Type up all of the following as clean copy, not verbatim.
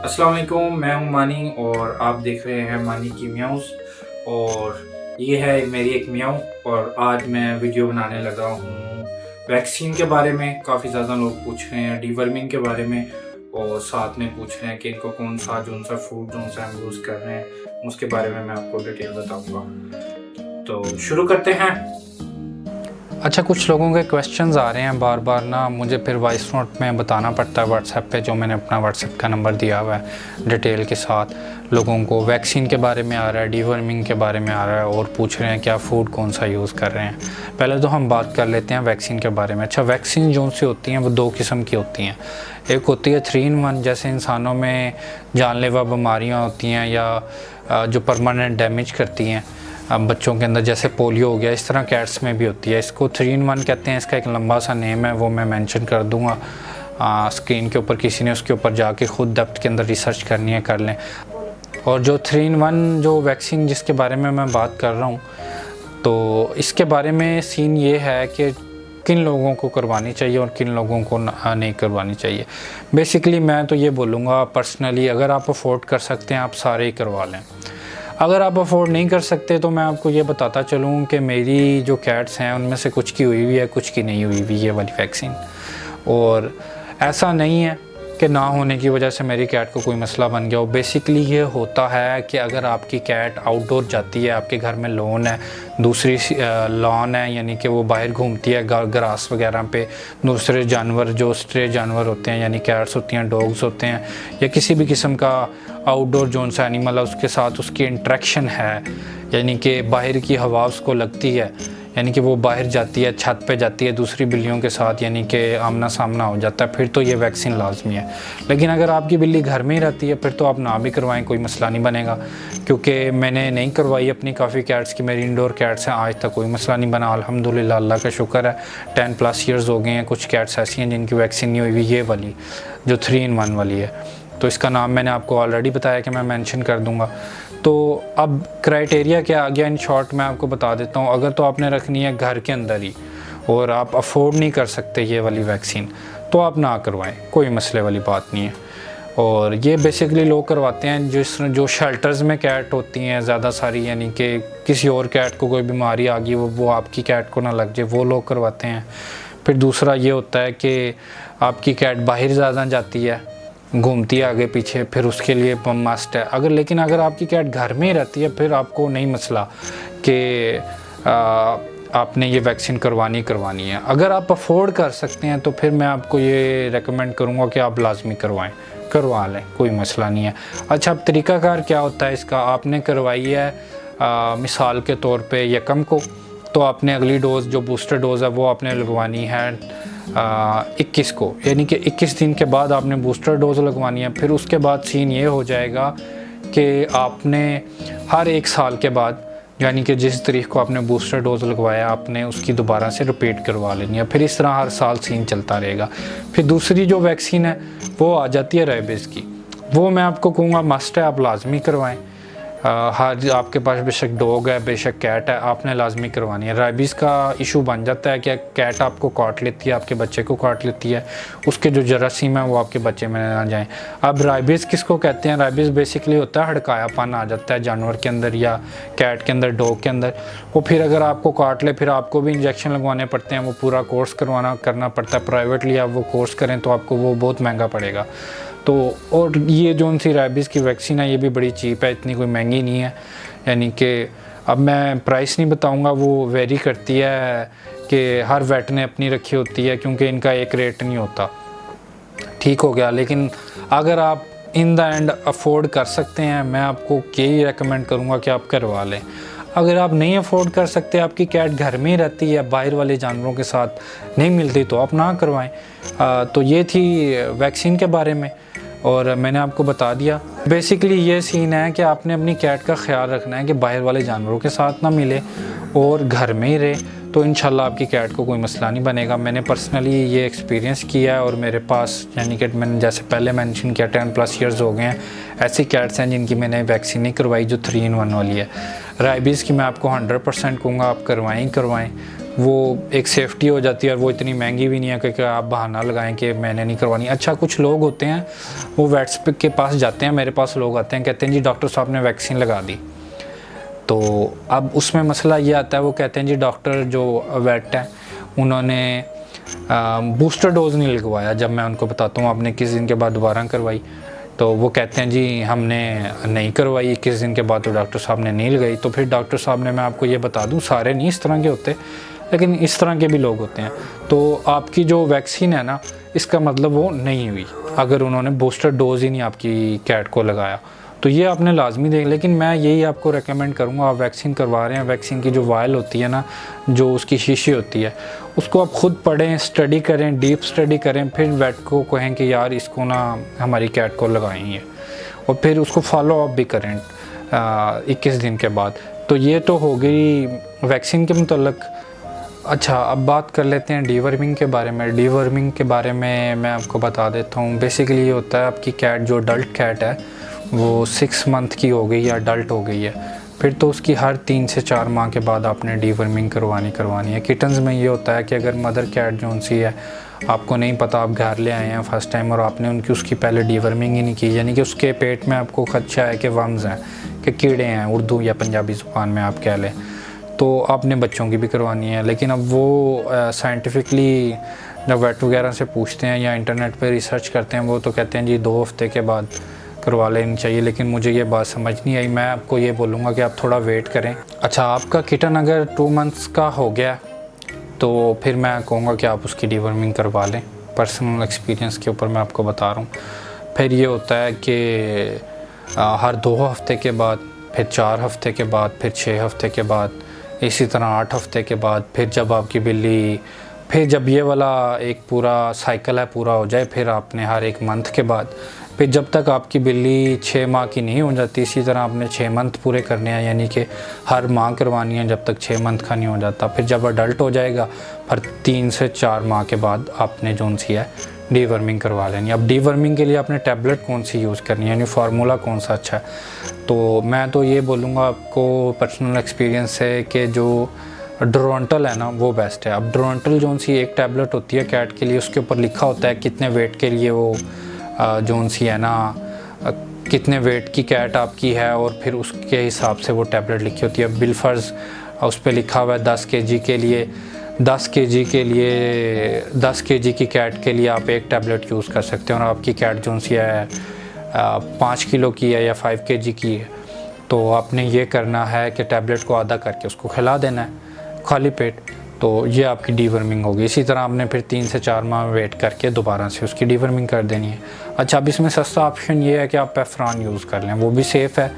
अस्सलाम वालेकुम, मैं हूं मानी और आप देख रहे हैं मानी की म्याऊस। और ये है मेरी एक म्याऊ। और आज मैं वीडियो बनाने लगा हूँ वैक्सीन के बारे में। काफ़ी ज़्यादा लोग पूछ रहे हैं डीवर्मिंग के बारे में, और साथ में पूछ रहे हैं कि इनको कौन सा फूड जो सा हम यूज़ कर रहे हैं उसके बारे में मैं आपको डिटेल बताऊँगा। तो शुरू करते हैं। अच्छा, कुछ लोगों के क्वेश्चंस आ रहे हैं बार बार ना, मुझे फिर वॉइस नोट में बताना पड़ता है व्हाट्सएप पे, जो मैंने अपना व्हाट्सएप का नंबर दिया हुआ है डिटेल के साथ। लोगों को वैक्सीन के बारे में आ रहा है, डीवर्मिंग के बारे में आ रहा है, और पूछ रहे हैं क्या फ़ूड कौन सा यूज़ कर रहे हैं। पहले तो हम बात कर लेते हैं वैक्सीन के बारे में। अच्छा, वैक्सीन जो सी होती हैं वो दो किस्म की होती हैं। एक होती है 3 in 1, जैसे इंसानों में जानलेवा बीमारियाँ होती हैं या जो परमानेंट डैमेज करती हैं बच्चों के अंदर, जैसे पोलियो हो गया, इस तरह कैट्स में भी होती है। इसको 3 in 1 कहते हैं। इसका एक लंबा सा नेम है, वो मैं मेंशन कर दूंगा स्क्रीन के ऊपर। किसी ने उसके ऊपर जाके खुद डेप्थ के अंदर रिसर्च करनी है कर लें। और जो 3 in 1 जो वैक्सीन जिसके बारे में मैं बात कर रहा हूँ, तो इसके बारे में सीन ये है कि किन लोगों को करवानी चाहिए और किन लोगों को नहीं करवानी चाहिए। बेसिकली मैं तो ये बोलूँगा पर्सनली, अगर आप अफोर्ड कर सकते हैं आप सारे ही करवा लें। अगर आप अफोर्ड नहीं कर सकते तो मैं आपको ये बताता चलूँ कि मेरी जो कैट्स हैं उनमें से कुछ की हुई हुई है, कुछ की नहीं हुई हुई ये वाली वैक्सीन। और ऐसा नहीं है कि ना होने की वजह से मेरी कैट को कोई मसला बन गया हो। बेसिकली ये होता है कि अगर आपकी कैट आउटडोर जाती है, आपके घर में लॉन है, दूसरी लॉन है, यानी कि वो बाहर घूमती है ग्रास वगैरह पे, दूसरे जानवर जो स्ट्रे जानवर होते हैं यानी कैट्स होती हैं, डॉग्स होते हैं, या किसी भी किस्म का आउटडोर जोन सा एनिमल है, उसके साथ उसकी इंट्रैक्शन है, यानी कि बाहर की हवा उसको लगती है, यानी कि वो बाहर जाती है, छत पे जाती है दूसरी बिल्लियों के साथ, यानी कि आमना सामना हो जाता है, फिर तो ये वैक्सीन लाजमी है। लेकिन अगर आपकी बिल्ली घर में ही रहती है फिर तो आप ना भी करवाएं, कोई मसला नहीं बनेगा। क्योंकि मैंने नहीं करवाई अपनी काफ़ी कैट्स की, मेरी इंडोर कैट्स हैं, आज तक कोई मसला नहीं बना अल्हम्दुलिल्लाह, अल्लाह का शुक्र है। 10+ ईयर्स हो गए हैं। कुछ कैट्स ऐसी हैं जिनकी वैक्सीन नहीं हुई हुई, ये वाली जो 3 in 1 वाली है, तो इसका नाम मैंने आपको ऑलरेडी बताया कि मैं मेंशन कर दूंगा। तो अब क्राइटेरिया क्या आ गया, इन शॉर्ट मैं आपको बता देता हूँ। अगर तो आपने रखनी है घर के अंदर ही और आप अफोर्ड नहीं कर सकते ये वाली वैक्सीन, तो आप ना करवाएं, कोई मसले वाली बात नहीं है। और ये बेसिकली लोग करवाते हैं जो शेल्टर्स में कैट होती हैं ज़्यादा सारी, यानी कि किसी और कैट को कोई बीमारी आ गई वो आपकी कैट को ना लग जाए, वो लोग करवाते हैं। फिर दूसरा ये होता है कि आपकी कैट बाहर ज़्यादा जाती है, घूमती है आगे पीछे, फिर उसके लिए मस्ट है। लेकिन अगर आपकी कैट घर में ही रहती है फिर आपको नहीं मसला कि आपने ये वैक्सीन करवानी है। अगर आप अफोर्ड कर सकते हैं तो फिर मैं आपको ये रेकमेंड करूँगा कि आप लाजमी करवा लें, कोई मसला नहीं है। अच्छा, अब तरीक़ाकार क्या होता है इसका, आपने करवाई है मिसाल के तौर पे यकम को, तो आपने अगली डोज़ जो बूस्टर डोज़ है वो आपने लगवानी है 21 को, यानी कि 21 दिन के बाद आपने बूस्टर डोज़ लगवानी है। फिर उसके बाद सीन ये हो जाएगा कि आपने हर 1 साल के बाद, यानी कि जिस तारीख को आपने बूस्टर डोज़ लगवाया आपने उसकी दोबारा से रिपीट करवा लेनी है। फिर इस तरह हर साल सीन चलता रहेगा। फिर दूसरी जो वैक्सीन है वो आ जाती है रेबीज़ की, वो मैं आपको कहूँगा मस्ट है, आप लाजमी करवाएं। हर आपके पास बेशक डॉग है बेशक कैट है, आपने लाजमी करवानी है। रेबीज़ का इशू बन जाता है कि कैट आपको काट लेती है, आपके बच्चे को काट लेती है, उसके जो जरासीम है वो आपके बच्चे में ना जाएं। अब रेबीज़ किसको कहते हैं, रेबीज़ बेसिकली होता है हड़कायापन आ जाता है जानवर के अंदर या कैट के अंदर, डॉग के अंदर। वो फिर अगर आपको काट ले फिर आपको भी इंजेक्शन लगवाने पड़ते हैं, वो पूरा कोर्स करना पड़ता है। प्राइवेटली आप वो कोर्स करें तो आपको वो बहुत महंगा पड़ेगा। तो और ये जो सी रेबीज़ की वैक्सीन है ये भी बड़ी चीप है, इतनी कोई महंगी नहीं है। यानी कि अब मैं प्राइस नहीं बताऊंगा, वो वेरी करती है कि हर वेट ने अपनी रखी होती है, क्योंकि इनका एक रेट नहीं होता। ठीक हो गया। लेकिन अगर आप इन द एंड अफोर्ड कर सकते हैं, मैं आपको यही रेकमेंड करूँगा कि आप करवा लें। अगर आप नहीं अफोर्ड कर सकते, आपकी कैट घर में ही रहती है, बाहर वाले जानवरों के साथ नहीं मिलती, तो आप ना करवाएं। तो ये थी वैक्सीन के बारे में, और मैंने आपको बता दिया। बेसिकली ये सीन है कि आपने अपनी कैट का ख्याल रखना है कि बाहर वाले जानवरों के साथ ना मिले और घर में ही रहे, तो इंशाल्लाह आपकी कैट को कोई मसला नहीं बनेगा। मैंने पर्सनली ये एक्सपीरियंस किया है, और मेरे पास यानी कि मैंने जैसे पहले मेंशन किया 10+ ईयर्स हो गए हैं, ऐसी कैट्स हैं जिनकी मैंने वैक्सीन नहीं करवाई जो 3 in 1 वाली है। रेबीज़ की मैं आपको 100% कहूँगा आप करवाएं। वो एक सेफ्टी हो जाती है और वो इतनी महंगी भी नहीं है कि आप बहाना लगाएं कि मैंने नहीं करवानी। अच्छा, कुछ लोग होते हैं वो वेट्स के पास जाते हैं, मेरे पास लोग आते हैं, कहते हैं जी डॉक्टर साहब ने वैक्सीन लगा दी। तो अब उसमें मसला ये आता है, वो कहते हैं जी डॉक्टर जो वेट है उन्होंने बूस्टर डोज़ नहीं लगवाया। जब मैं उनको बताता हूँ आपने किस दिन के बाद दोबारा करवाई, तो वो कहते हैं जी हमने नहीं करवाई, 21 दिन के बाद तो डॉक्टर साहब ने नहीं लगाई। तो फिर डॉक्टर साहब ने, मैं आपको ये बता दूं, सारे नहीं इस तरह के होते, लेकिन इस तरह के भी लोग होते हैं। तो आपकी जो वैक्सीन है ना, इसका मतलब वो नहीं हुई अगर उन्होंने बूस्टर डोज़ ही नहीं आपकी कैट को लगाया। तो ये आपने लाजमी देख, लेकिन मैं यही आपको रेकमेंड करूँगा, आप वैक्सीन करवा रहे हैं, वैक्सीन की जो वायल होती है ना, जो उसकी शीशी होती है, उसको आप ख़ुद पढ़ें, स्टडी करें, डीप स्टडी करें, फिर वेट को कहें कि यार इसको ना हमारी कैट को लगाएंगे, और फिर उसको फॉलो अप भी करें 21 दिन के बाद। तो ये तो हो गई वैक्सीन के मुतल्लिक। अच्छा, अब बात कर लेते हैं डीवर्मिंग के बारे में। डीवर्मिंग के बारे में मैं आपको बता देता हूँ। बेसिकली ये होता है, आपकी कैट जो अडल्ट कैट है वो 6 मंथ की हो गई या अडल्ट हो गई है, फिर तो उसकी हर 3 से 4 माह के बाद आपने डीवर्मिंग करवानी है। किटन्स में ये होता है कि अगर मदर कैट जो सी है, आपको नहीं पता, आप घर ले आए हैं फर्स्ट टाइम और आपने उसकी पहले डीवर्मिंग ही नहीं की, यानी कि उसके पेट में आपको खदशा है कि वर्म्स हैं, कि कीड़े हैं, उर्दू या पंजाबी ज़ुबान में आप कह लें, तो आपने बच्चों की भी करवानी है। लेकिन अब वो साइंटिफिकली जब वेट वगैरह से पूछते हैं या इंटरनेट पर रिसर्च करते हैं, वो तो कहते हैं जी 2 हफ्ते के बाद करवा लेनी चाहिए। लेकिन मुझे ये बात समझ नहीं आई, मैं आपको ये बोलूँगा कि आप थोड़ा वेट करें। अच्छा, आपका किटन अगर 2 मंथ्स का हो गया तो फिर मैं कहूँगा कि आप उसकी डीवर्मिंग करवा लें। पर्सनल एक्सपीरियंस के ऊपर मैं आपको बता रहा हूँ। फिर ये होता है कि हर 2 हफ्ते के बाद, फिर 4 हफ्ते के बाद, फिर 6 हफ्ते के बाद, इसी तरह 8 हफ्ते के बाद, फिर जब आपकी बिल्ली, फिर जब ये वाला एक पूरा साइकिल है पूरा हो जाए, फिर आपने हर 1 मंथ के बाद, फिर जब तक आपकी बिल्ली 6 माह की नहीं हो जाती, इसी तरह आपने 6 मंथ पूरे करने हैं, यानी कि हर माह करवानी है जब तक 6 मंथ का नहीं हो जाता। फिर जब अडल्ट हो जाएगा, फिर 3 से 4 माह के बाद आपने जो सी है डीवर्मिंग करवा लेनी। अब डीवर्मिंग के लिए आपने टैबलेट कौन सी यूज़ करनी है, यानी फार्मूला कौन सा अच्छा है, तो मैं तो ये बोलूँगा आपको पर्सनल एक्सपीरियंस से कि जो ड्रोंटल है ना वो बेस्ट है। अब ड्रोंटल जो सी एक टैबलेट होती है कैट के लिए, उसके ऊपर लिखा होता है कितने वेट के लिए वो जो सी है ना, कितने वेट की कैट आपकी है, और फिर उसके हिसाब से वो टैबलेट लिखी होती है। बिलफर्ज उस पर लिखा हुआ है 10 kg के लिए, 10 kg के लिए 10 kg की कैट के लिए आप एक टैबलेट यूज़ कर सकते हैं। और आपकी कैट जो सी है 5 किलो की है या 5 kg की है, तो आपने ये करना है कि टैबलेट को आधा करके उसको खिला देना है खाली पेट। तो ये आपकी डीवर्मिंग होगी। इसी तरह आपने फिर 3 से 4 माह वेट करके दोबारा से उसकी डीवर्मिंग कर देनी है। अच्छा, अब इसमें सस्ता ऑप्शन ये है कि आप पेफ्रॉन यूज़ कर लें, वो भी सेफ़ है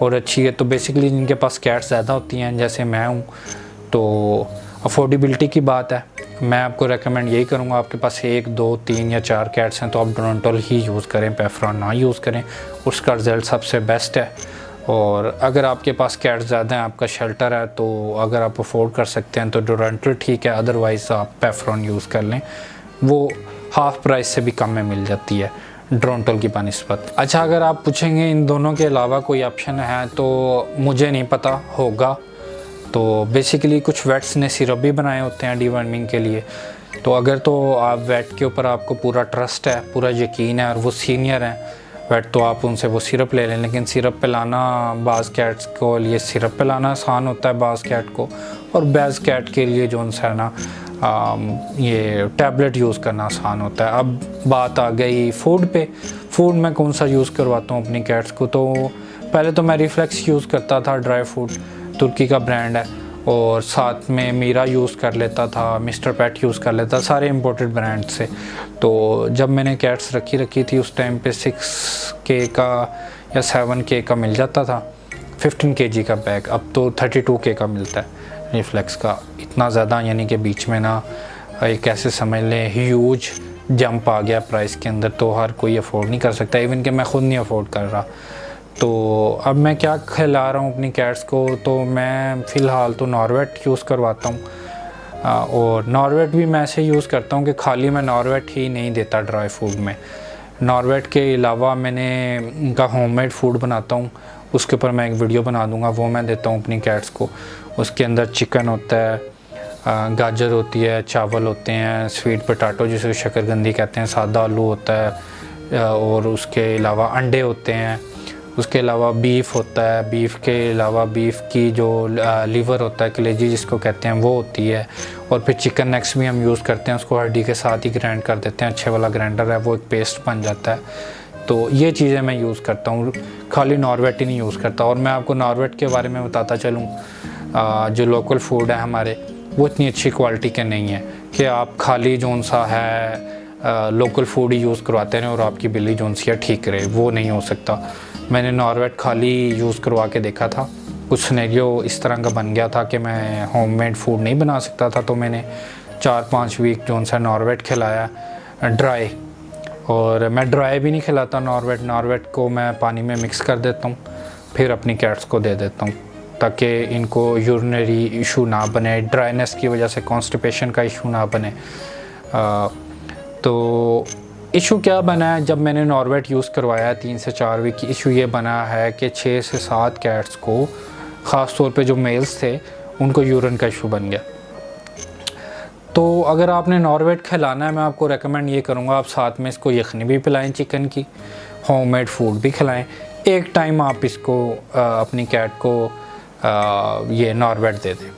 और अच्छी है। तो बेसिकली जिनके पास कैट्स ज़्यादा होती हैं, जैसे मैं हूँ, तो अफोर्डेबिलिटी की बात है, मैं आपको रेकमेंड यही करूँगा, आपके पास 1, 2, 3 या 4 कैट्स हैं तो आप ड्रोंटल ही यूज़ करें, पेफ्रॉन ना यूज़ करें, उसका रिज़ल्ट सबसे बेस्ट है। और अगर आपके पास कैट्स ज़्यादा हैं, आपका शेल्टर है, तो अगर आप अफोर्ड कर सकते हैं तो ड्रोंटल ठीक है, अदरवाइज़ आप पेफ्रॉन यूज़ कर लें, वो हाफ़ प्राइस से भी कम में मिल जाती है ड्रोंटल की बनिस्बत। अच्छा, अगर आप पूछेंगे इन दोनों के अलावा कोई ऑप्शन है, तो मुझे नहीं पता होगा। तो बेसिकली कुछ वेट्स ने सिरप भी बनाए होते हैं डीवर्मिंग के लिए, तो अगर तो आप वेट के ऊपर आपको पूरा ट्रस्ट है, पूरा यकीन है और वो सीनियर हैं वेट, तो आप उनसे वो सिरप ले लें। लेकिन सिरप पिलाना बाज़ कैट्स को लिए सिरप पिलाना आसान होता है बाज़ कैट को, और बाज़ कैट के लिए जो है ना ये टैबलेट यूज़ करना आसान होता है। अब बात आ गई फूड पे, फूड में कौन सा यूज़ करवाता हूँ अपनी कैट्स को, तो पहले तो मैं रिफ्लेक्स यूज़ करता था, ड्राई फूड तुर्की का ब्रांड है, और साथ में मीरा यूज़ कर लेता था, मिस्टर पेट यूज़ कर लेता, सारे इंपोर्टेड ब्रांड से। तो जब मैंने कैट्स रखी थी उस टाइम पे 6K का या 7K का मिल जाता था, 15 kg का बैग, अब तो 32K का मिलता है रिफ्लेक्स का। इतना ज़्यादा, यानी कि बीच में ना एक ऐसे समझ लें ह्यूज जंप आ गया प्राइस के अंदर, तो हर कोई अफोर्ड नहीं कर सकता, इवन कि मैं ख़ुद नहीं अफोर्ड कर रहा। तो अब मैं क्या खिला रहा हूँ अपनी कैट्स को, तो मैं फ़िलहाल तो नॉरवेट यूज़ करवाता हूँ, और नॉरवेट भी मैं ऐसे यूज़ करता हूँ कि खाली मैं नॉरवेट ही नहीं देता ड्राई फूड में। नॉरवेट के अलावा मैंने उनका होममेड फूड बनाता हूँ, उसके ऊपर मैं एक वीडियो बना दूँगा, वो मैं देता हूँ अपनी कैट्स को। उसके अंदर चिकन होता है, गाजर होती है, चावल होते हैं, स्वीट पोटैटो जिसे शकरकंदी कहते हैं, सादा आलू होता है, और उसके अलावा अंडे होते हैं, उसके अलावा बीफ होता है, बीफ के अलावा बीफ की जो लीवर होता है, कलेजी जिसको कहते हैं, वो होती है, और फिर चिकन नेक्स भी हम यूज़ करते हैं, उसको हड्डी के साथ ही ग्राइंड कर देते हैं, अच्छे वाला ग्राइंडर है वो, एक पेस्ट बन जाता है। तो ये चीज़ें मैं यूज़ करता हूँ, खाली नॉर्वेट ही नहीं यूज़ करता। और मैं आपको नॉर्वेट के बारे में बताता चलूँ, जो लोकल फूड है हमारे वो इतनी अच्छी क्वालिटी के नहीं है कि आप खाली जोन सा है लोकल फूड ही यूज़ करवाते हैं और आपकी बिल्ली जोन सी है ठीक रहे, वो नहीं हो सकता। मैंने नॉर्वेट खाली यूज़ करवा के देखा था, कुछ सिनेरियो इस तरह का बन गया था कि मैं होममेड फूड नहीं बना सकता था, तो मैंने 4-5 वीक जोन सा नॉर्वेट खिलाया ड्राई। और मैं ड्राई भी नहीं खिलाता नॉर्वेट को मैं पानी में मिक्स कर देता हूँ, फिर अपनी कैट्स को दे देता हूँ ताकि इनको यूरिनरी इशू ना बने, ड्राइनेस की वजह से कॉन्स्टिपेशन का इशू ना बने। तो इशू क्या बना है, जब मैंने नॉर्वेट यूज़ करवाया 3 से 4 वीक की, इशू ये बना है कि 6 से 7 कैट्स को, ख़ास तौर पे जो मेल्स थे, उनको यूरिन का इशू बन गया। तो अगर आपने नॉर्वेट खिलाना है, मैं आपको रेकमेंड ये करूँगा आप साथ में इसको यखनी भी पिलाएं चिकन की, होममेड फूड भी खिलाएं। एक टाइम आप इसको अपनी कैट को ये नॉर्वेट दे दें।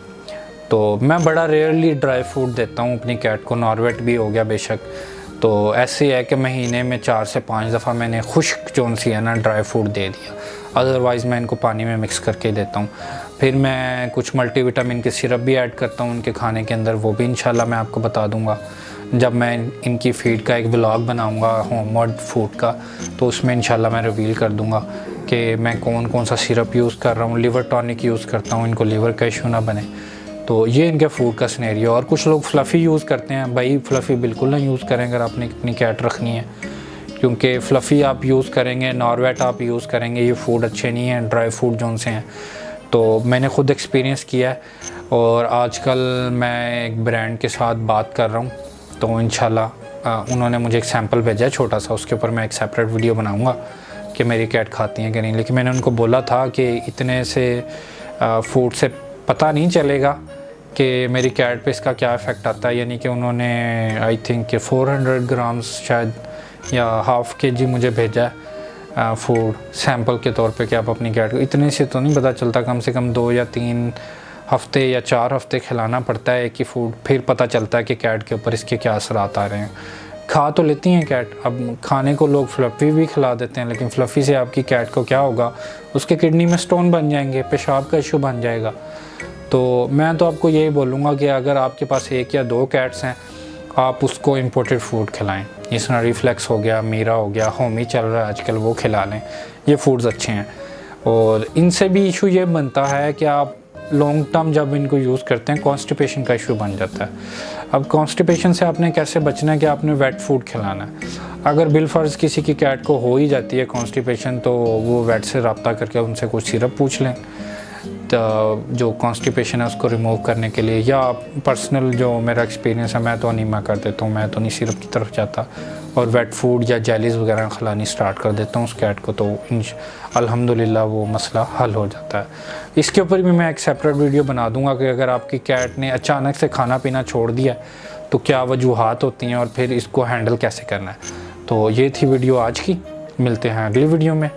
तो मैं बड़ा रेयरली ड्राई फूड देता हूँ अपनी कैट को, नॉर्वेट भी हो गया बेशक। तो ऐसे है कि महीने में 4 से 5 दफ़ा मैंने खुश्क जोन सी है ना ड्राई फूड दे दिया, अदरवाइज़ मैं इनको पानी में मिक्स करके देता हूँ। फिर मैं कुछ मल्टीविटामिन की सिरप भी ऐड करता हूँ उनके खाने के अंदर, वो भी इंशाल्लाह मैं आपको बता दूँगा जब मैं इनकी फ़ीड का एक व्लॉग बनाऊँगा होममेड फूड का, तो उसमें इंशाल्लाह मैं रिवील कर दूँगा कि मैं कौन सा सिरप यूज़ कर रहा हूँ। लिवर टॉनिक यूज़ करता हूँ, इनको लिवर का इशू ना बने। तो ये इनके फूड का सिनेरियो। और कुछ लोग फ्लफ़ी यूज़ करते हैं, भाई फ्लफ़ी बिल्कुल ना यूज़ करें अगर आपने अपनी कैट रखनी है, क्योंकि फ्लफ़ी आप यूज़ करेंगे, नॉर्वेट आप यूज़ करेंगे, ये फूड अच्छे नहीं हैं, ड्राई फूड जोन से हैं। तो मैंने ख़ुद एक्सपीरियंस किया है और आजकल मैं एक ब्रांड के साथ बात कर रहा हूँ, तो इंशाल्लाह उन्होंने मुझे एक सैम्पल भेजा है छोटा सा, उसके ऊपर मैं एक सेपरेट वीडियो बनाऊँगा कि मेरी कैट खाती हैं कि नहीं। लेकिन मैंने उनको बोला था कि इतने से फूड से पता नहीं चलेगा कि मेरी कैट पे इसका क्या इफ़ेक्ट आता है। यानी कि उन्होंने आई थिंक 400 ग्राम्स शायद या हाफ़ kg मुझे भेजा है फूड सैम्पल के तौर पे कि आप अपनी कैट को, इतने से तो नहीं पता चलता, कम से कम 2 या 3 हफ़्ते या 4 हफ़्ते खिलाना पड़ता है एक ही फूड, फिर पता चलता है कि कैट के ऊपर इसके क्या असरात आ रहे हैं। खा तो लेती हैं कैट, अब खाने को लोग फ्लफ़ी भी खिला देते हैं, लेकिन फ्लफ़ी से आपकी कैट को क्या होगा, उसके किडनी में स्टोन बन जाएंगे, पेशाब का इशू बन जाएगा। तो मैं तो आपको यही बोलूँगा कि अगर आपके पास 1 या 2 कैट्स हैं, आप उसको इम्पोर्टेड फूड खिलाएं। जिस रिफ्लेक्स हो गया, मीरा हो गया, होमी चल रहा है आजकल, वो खिला लें, ये फूड्स अच्छे हैं। और इनसे भी इशू ये बनता है कि आप लॉन्ग टर्म जब इनको यूज़ करते हैं, कॉन्स्टिपेशन का इशू बन जाता है। अब कॉन्स्टिपेशन से आपने कैसे बचना है कि आपने वेट फूड खिलाना है। अगर बिलफर्ज किसी की कैट को हो ही जाती है कॉन्स्टिपेशन, तो वो वेट से रब्ता करके उनसे कुछ सिरप पूछ लें तो जो कॉन्स्टिपेशन है उसको रिमूव करने के लिए। या पर्सनल जो मेरा एक्सपीरियंस है, मैं तो अनीमा कर देता हूँ, मैं तो नहीं सिरप की तरफ जाता और वेट फूड या जेलीज़ वगैरह खिलानी स्टार्ट कर देता हूँ उस कैट को, तो अल्हम्दुलिल्लाह वो मसला हल हो जाता है। इसके ऊपर भी मैं एक सेपरेट वीडियो बना दूँगा कि अगर आपकी कैट ने अचानक से खाना पीना छोड़ दिया तो क्या वजूहात होती हैं और फिर इसको हैंडल कैसे करना है। तो ये थी वीडियो आज की, मिलते हैं अगली वीडियो में।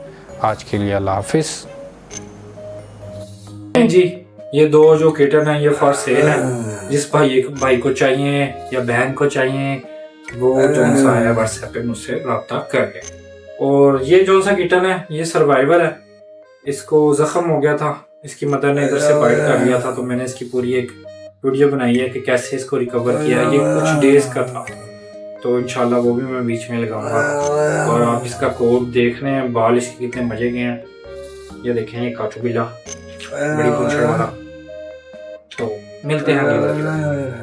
आज के लिए अल्लाह हाफिज़ जी। ये 2 जो किटन है ये फॉर सेल है, जिस भाई को चाहिए या बहन को चाहिए वो जो सा है व्हाट्सएप पे मुझसे रब्ता कर ले। और ये जो सा किटन है ये सर्वाइवर है, इसको जख्म हो गया था, इसकी मदर ने इधर से बाइट कर लिया था, तो मैंने इसकी पूरी एक वीडियो बनाई है कि कैसे इसको रिकवर किया। ये कुछ डेज का था, तो इंशाल्लाह वो भी मैं बीच में लगाऊंगा। और आप इसका कोड देख रहे हैं, बाल इसके कितने मजे के हैं, ये देखें, ये काटू बिला बड़ी पूंछ वाला। तो मिलते हैं अगली वीडियो में।